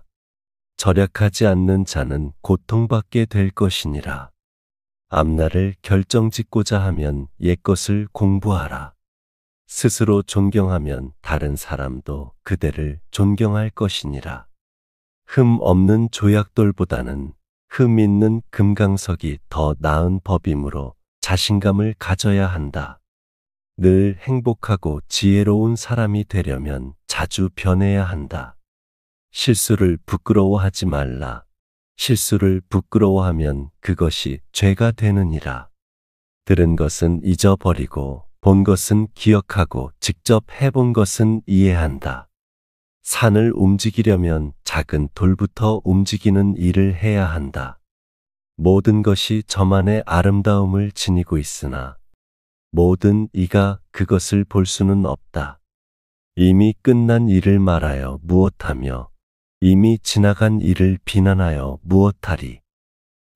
A: 절약하지 않는 자는 고통받게 될 것이니라. 앞날을 결정짓고자 하면 옛것을 공부하라. 스스로 존경하면 다른 사람도 그대를 존경할 것이니라. 흠 없는 조약돌보다는 흠 있는 금강석이 더 나은 법이므로 자신감을 가져야 한다. 늘 행복하고 지혜로운 사람이 되려면 자주 변해야 한다. 실수를 부끄러워하지 말라. 실수를 부끄러워하면 그것이 죄가 되느니라. 들은 것은 잊어버리고 본 것은 기억하고 직접 해본 것은 이해한다. 산을 움직이려면 작은 돌부터 움직이는 일을 해야 한다. 모든 것이 저만의 아름다움을 지니고 있으나 모든 이가 그것을 볼 수는 없다. 이미 끝난 일을 말하여 무엇하며 이미 지나간 일을 비난하여 무엇하리.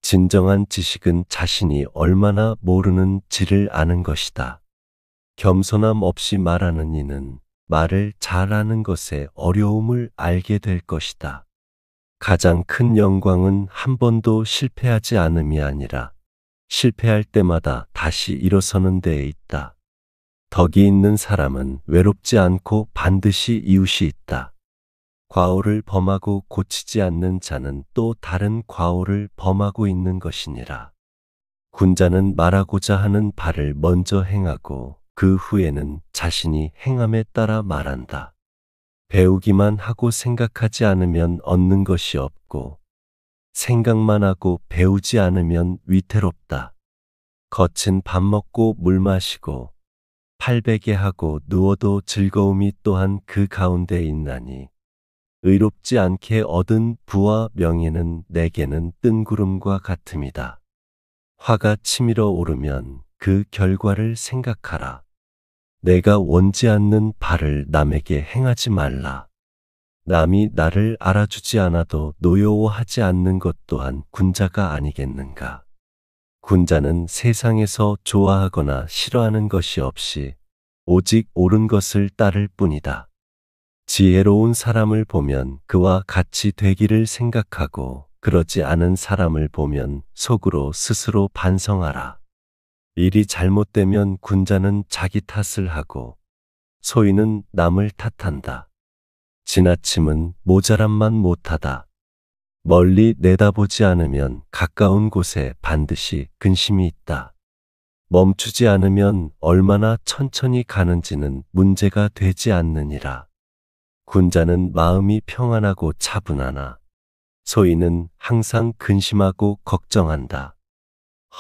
A: 진정한 지식은 자신이 얼마나 모르는지를 아는 것이다. 겸손함 없이 말하는 이는 말을 잘하는 것의 어려움을 알게 될 것이다. 가장 큰 영광은 한 번도 실패하지 않음이 아니라 실패할 때마다 다시 일어서는 데에 있다. 덕이 있는 사람은 외롭지 않고 반드시 이웃이 있다. 과오를 범하고 고치지 않는 자는 또 다른 과오를 범하고 있는 것이니라. 군자는 말하고자 하는 바를 먼저 행하고 그 후에는 자신이 행함에 따라 말한다. 배우기만 하고 생각하지 않으면 얻는 것이 없고 생각만 하고 배우지 않으면 위태롭다. 겉은 밥 먹고 물 마시고 팔베개 하고 누워도 즐거움이 또한 그 가운데 있나니 의롭지 않게 얻은 부와 명예는 내게는 뜬구름과 같음이다. 화가 치밀어 오르면 그 결과를 생각하라. 내가 원치 않는 바를 남에게 행하지 말라. 남이 나를 알아주지 않아도 노여워하지 않는 것 또한 군자가 아니겠는가. 군자는 세상에서 좋아하거나 싫어하는 것이 없이 오직 옳은 것을 따를 뿐이다. 지혜로운 사람을 보면 그와 같이 되기를 생각하고 그러지 않은 사람을 보면 속으로 스스로 반성하라. 일이 잘못되면 군자는 자기 탓을 하고 소인은 남을 탓한다. 지나침은 모자람만 못하다. 멀리 내다보지 않으면 가까운 곳에 반드시 근심이 있다. 멈추지 않으면 얼마나 천천히 가는지는 문제가 되지 않느니라. 군자는 마음이 평안하고 차분하나 소인은 항상 근심하고 걱정한다.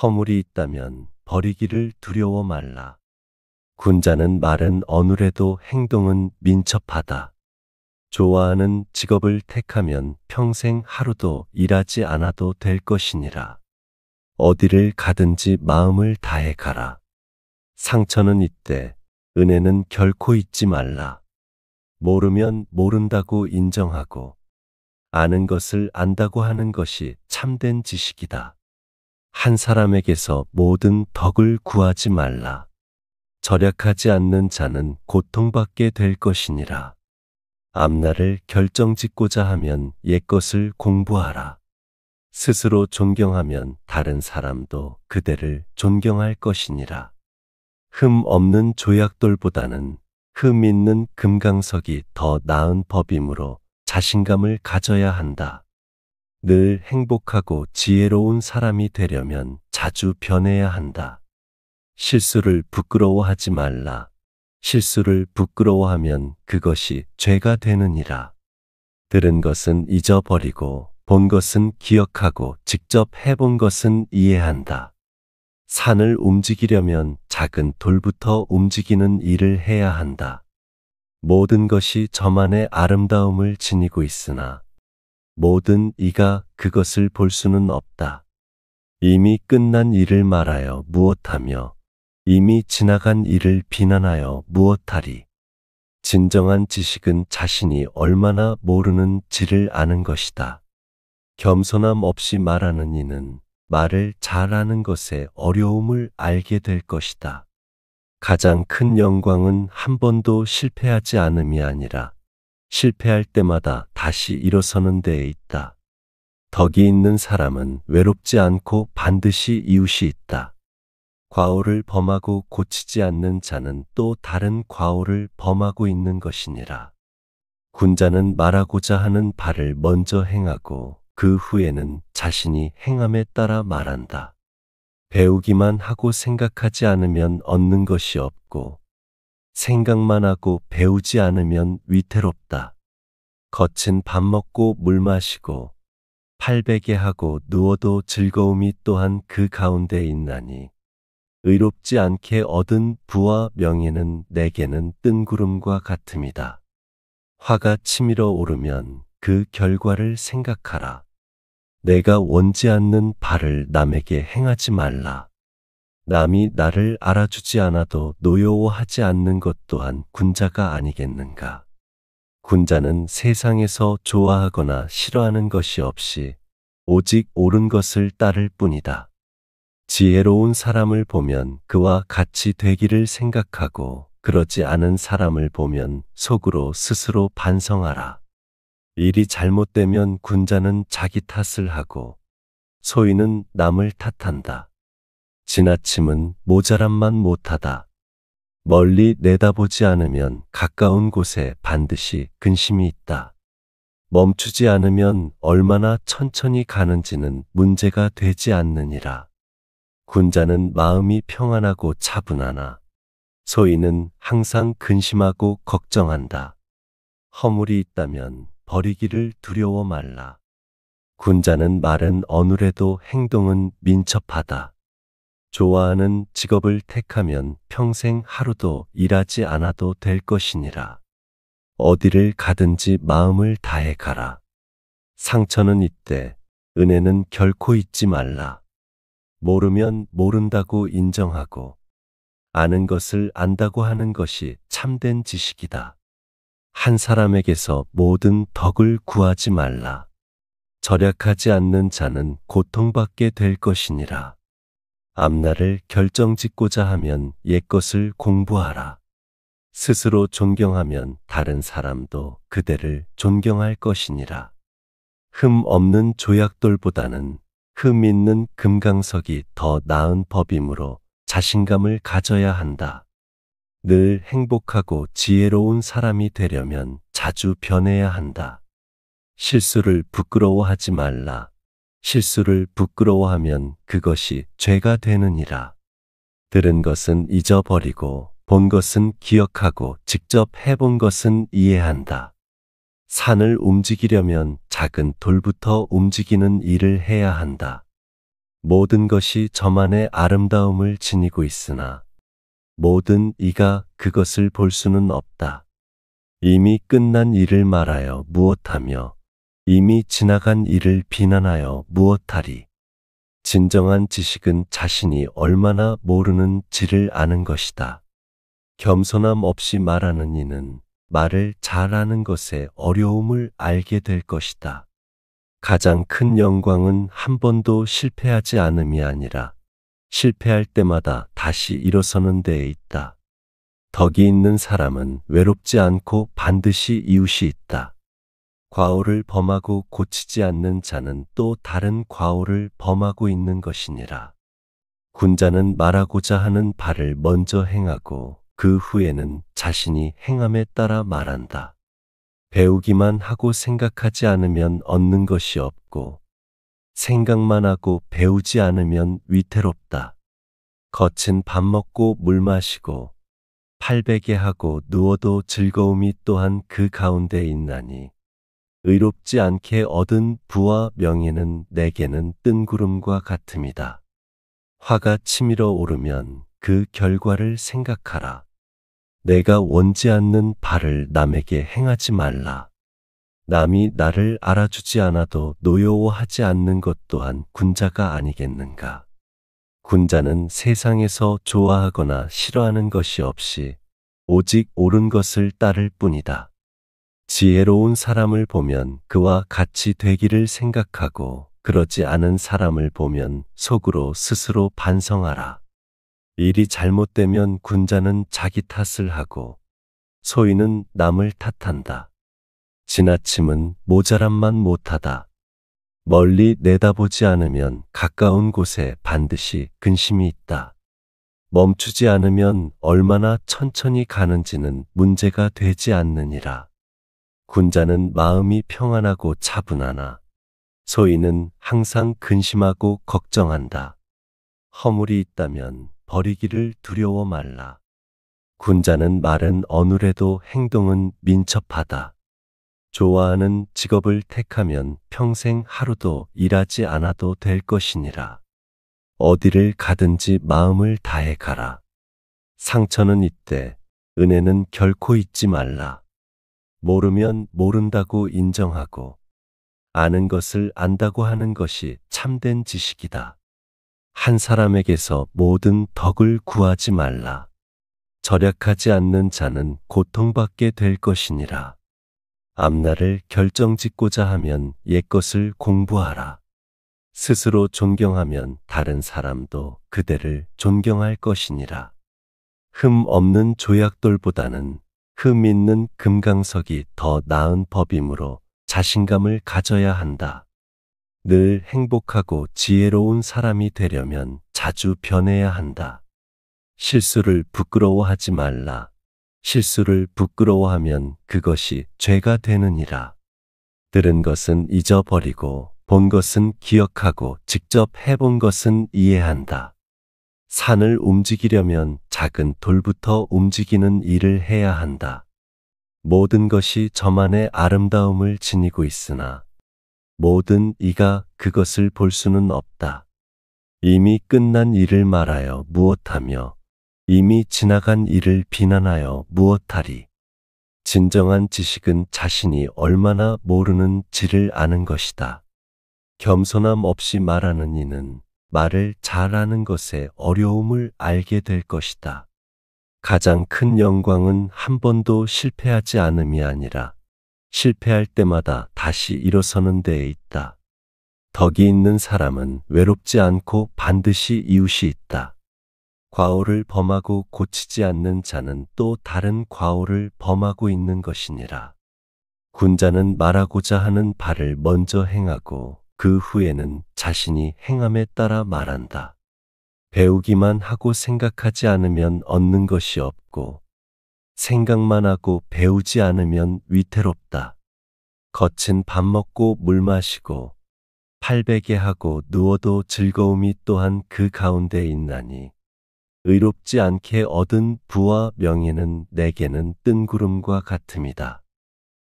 A: 허물이 있다면 버리기를 두려워 말라. 군자는 말은 어눌해도 행동은 민첩하다. 좋아하는 직업을 택하면 평생 하루도 일하지 않아도 될 것이니라. 어디를 가든지 마음을 다해 가라. 상처는 있되 은혜는 결코 잊지 말라. 모르면 모른다고 인정하고 아는 것을 안다고 하는 것이 참된 지식이다. 한 사람에게서 모든 덕을 구하지 말라. 절약하지 않는 자는 고통받게 될 것이니라. 앞날을 결정짓고자 하면 옛것을 공부하라. 스스로 존경하면 다른 사람도 그대를 존경할 것이니라. 흠 없는 조약돌보다는 흠 있는 금강석이 더 나은 법이므로 자신감을 가져야 한다. 늘 행복하고 지혜로운 사람이 되려면 자주 변해야 한다. 실수를 부끄러워하지 말라. 실수를 부끄러워하면 그것이 죄가 되느니라. 들은 것은 잊어버리고 본 것은 기억하고 직접 해본 것은 이해한다. 산을 움직이려면 작은 돌부터 움직이는 일을 해야 한다. 모든 것이 저만의 아름다움을 지니고 있으나 모든 이가 그것을 볼 수는 없다. 이미 끝난 일을 말하여 무엇하며 이미 지나간 일을 비난하여 무엇하리. 진정한 지식은 자신이 얼마나 모르는지를 아는 것이다. 겸손함 없이 말하는 이는 말을 잘하는 것의 어려움을 알게 될 것이다. 가장 큰 영광은 한 번도 실패하지 않음이 아니라 실패할 때마다 다시 일어서는 데에 있다. 덕이 있는 사람은 외롭지 않고 반드시 이웃이 있다. 과오를 범하고 고치지 않는 자는 또 다른 과오를 범하고 있는 것이니라. 군자는 말하고자 하는 바를 먼저 행하고 그 후에는 자신이 행함에 따라 말한다. 배우기만 하고 생각하지 않으면 얻는 것이 없고 생각만 하고 배우지 않으면 위태롭다. 겉은 밥 먹고 물 마시고 팔베개 하고 누워도 즐거움이 또한 그 가운데 있나니 의롭지 않게 얻은 부와 명예는 내게는 뜬구름과 같음이다. 화가 치밀어 오르면 그 결과를 생각하라. 내가 원치 않는 바를 남에게 행하지 말라. 남이 나를 알아주지 않아도 노여워하지 않는 것 또한 군자가 아니겠는가. 군자는 세상에서 좋아하거나 싫어하는 것이 없이 오직 옳은 것을 따를 뿐이다. 지혜로운 사람을 보면 그와 같이 되기를 생각하고 그러지 않은 사람을 보면 속으로 스스로 반성하라. 일이 잘못되면 군자는 자기 탓을 하고 소인은 남을 탓한다. 지나침은 모자람만 못하다. 멀리 내다보지 않으면 가까운 곳에 반드시 근심이 있다. 멈추지 않으면 얼마나 천천히 가는지는 문제가 되지 않느니라. 군자는 마음이 평안하고 차분하나 소인은 항상 근심하고 걱정한다. 허물이 있다면 버리기를 두려워 말라. 군자는 말은 어눌해도 행동은 민첩하다. 좋아하는 직업을 택하면 평생 하루도 일하지 않아도 될 것이니라. 어디를 가든지 마음을 다해 가라. 상처는 있되 은혜는 결코 잊지 말라. 모르면 모른다고 인정하고 아는 것을 안다고 하는 것이 참된 지식이다. 한 사람에게서 모든 덕을 구하지 말라. 절약하지 않는 자는 고통받게 될 것이니라. 앞날을 결정짓고자 하면 옛것을 공부하라. 스스로 존경하면 다른 사람도 그대를 존경할 것이니라. 흠 없는 조약돌보다는 흠 있는 금강석이 더 나은 법이므로 자신감을 가져야 한다. 늘 행복하고 지혜로운 사람이 되려면 자주 변해야 한다. 실수를 부끄러워하지 말라. 실수를 부끄러워하면 그것이 죄가 되느니라. 들은 것은 잊어버리고 본 것은 기억하고 직접 해본 것은 이해한다. 산을 움직이려면 작은 돌부터 움직이는 일을 해야 한다. 모든 것이 저만의 아름다움을 지니고 있으나 모든 이가 그것을 볼 수는 없다. 이미 끝난 일을 말하여 무엇하며 이미 지나간 일을 비난하여 무엇하리. 진정한 지식은 자신이 얼마나 모르는지를 아는 것이다. 겸손함 없이 말하는 이는 말을 잘하는 것의 어려움을 알게 될 것이다. 가장 큰 영광은 한 번도 실패하지 않음이 아니라 실패할 때마다 다시 일어서는 데에 있다. 덕이 있는 사람은 외롭지 않고 반드시 이웃이 있다. 과오를 범하고 고치지 않는 자는 또 다른 과오를 범하고 있는 것이니라. 군자는 말하고자 하는 바를 먼저 행하고 그 후에는 자신이 행함에 따라 말한다. 배우기만 하고 생각하지 않으면 얻는 것이 없고 생각만 하고 배우지 않으면 위태롭다. 겉은 밥 먹고 물 마시고 팔베개 하고 누워도 즐거움이 또한 그 가운데 있나니 의롭지 않게 얻은 부와 명예는 내게는 뜬구름과 같음이다. 화가 치밀어 오르면 그 결과를 생각하라. 내가 원치 않는 바를 남에게 행하지 말라. 남이 나를 알아주지 않아도 노여워하지 않는 것 또한 군자가 아니겠는가. 군자는 세상에서 좋아하거나 싫어하는 것이 없이 오직 옳은 것을 따를 뿐이다. 지혜로운 사람을 보면 그와 같이 되기를 생각하고 그러지 않은 사람을 보면 속으로 스스로 반성하라. 일이 잘못되면 군자는 자기 탓을 하고 소인은 남을 탓한다. 지나침은 모자람만 못하다. 멀리 내다보지 않으면 가까운 곳에 반드시 근심이 있다. 멈추지 않으면 얼마나 천천히 가는지는 문제가 되지 않느니라. 군자는 마음이 평안하고 차분하나 소인은 항상 근심하고 걱정한다. 허물이 있다면 버리기를 두려워 말라. 군자는 말은 어눌해도 행동은 민첩하다. 좋아하는 직업을 택하면 평생 하루도 일하지 않아도 될 것이니라. 어디를 가든지 마음을 다해 가라. 상처는 있되 은혜는 결코 잊지 말라. 모르면 모른다고 인정하고 아는 것을 안다고 하는 것이 참된 지식이다. 한 사람에게서 모든 덕을 구하지 말라. 절약하지 않는 자는 고통받게 될 것이니라. 앞날을 결정짓고자 하면 옛것을 공부하라. 스스로 존경하면 다른 사람도 그대를 존경할 것이니라. 흠 없는 조약돌보다는 흠 있는 금강석이 더 나은 법이므로 자신감을 가져야 한다. 늘 행복하고 지혜로운 사람이 되려면 자주 변해야 한다. 실수를 부끄러워하지 말라. 실수를 부끄러워하면 그것이 죄가 되느니라. 들은 것은 잊어버리고 본 것은 기억하고 직접 해본 것은 이해한다. 산을 움직이려면 작은 돌부터 움직이는 일을 해야 한다. 모든 것이 저만의 아름다움을 지니고 있으나 모든 이가 그것을 볼 수는 없다. 이미 끝난 일을 말하여 무엇하며 이미 지나간 일을 비난하여 무엇하리. 진정한 지식은 자신이 얼마나 모르는지를 아는 것이다. 겸손함 없이 말하는 이는 말을 잘하는 것의 어려움을 알게 될 것이다. 가장 큰 영광은 한 번도 실패하지 않음이 아니라 실패할 때마다 다시 일어서는 데에 있다. 덕이 있는 사람은 외롭지 않고 반드시 이웃이 있다. 과오를 범하고 고치지 않는 자는 또 다른 과오를 범하고 있는 것이니라. 군자는 말하고자 하는 바를 먼저 행하고 그 후에는 자신이 행함에 따라 말한다. 배우기만 하고 생각하지 않으면 얻는 것이 없고 생각만 하고 배우지 않으면 위태롭다. 겉은 밥 먹고 물 마시고 팔베개 하고 누워도 즐거움이 또한 그 가운데 있나니 의롭지 않게 얻은 부와 명예는 내게는 뜬구름과 같음이다.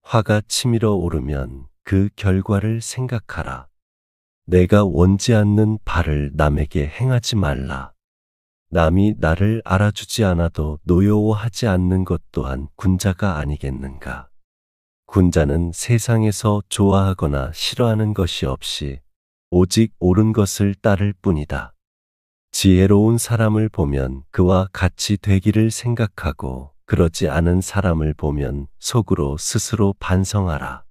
A: 화가 치밀어 오르면 그 결과를 생각하라. 내가 원치 않는 바를 남에게 행하지 말라. 남이 나를 알아주지 않아도 노여워하지 않는 것 또한 군자가 아니겠는가. 군자는 세상에서 좋아하거나 싫어하는 것이 없이 오직 옳은 것을 따를 뿐이다. 지혜로운 사람을 보면 그와 같이 되기를 생각하고 그러지 않은 사람을 보면 속으로 스스로 반성하라.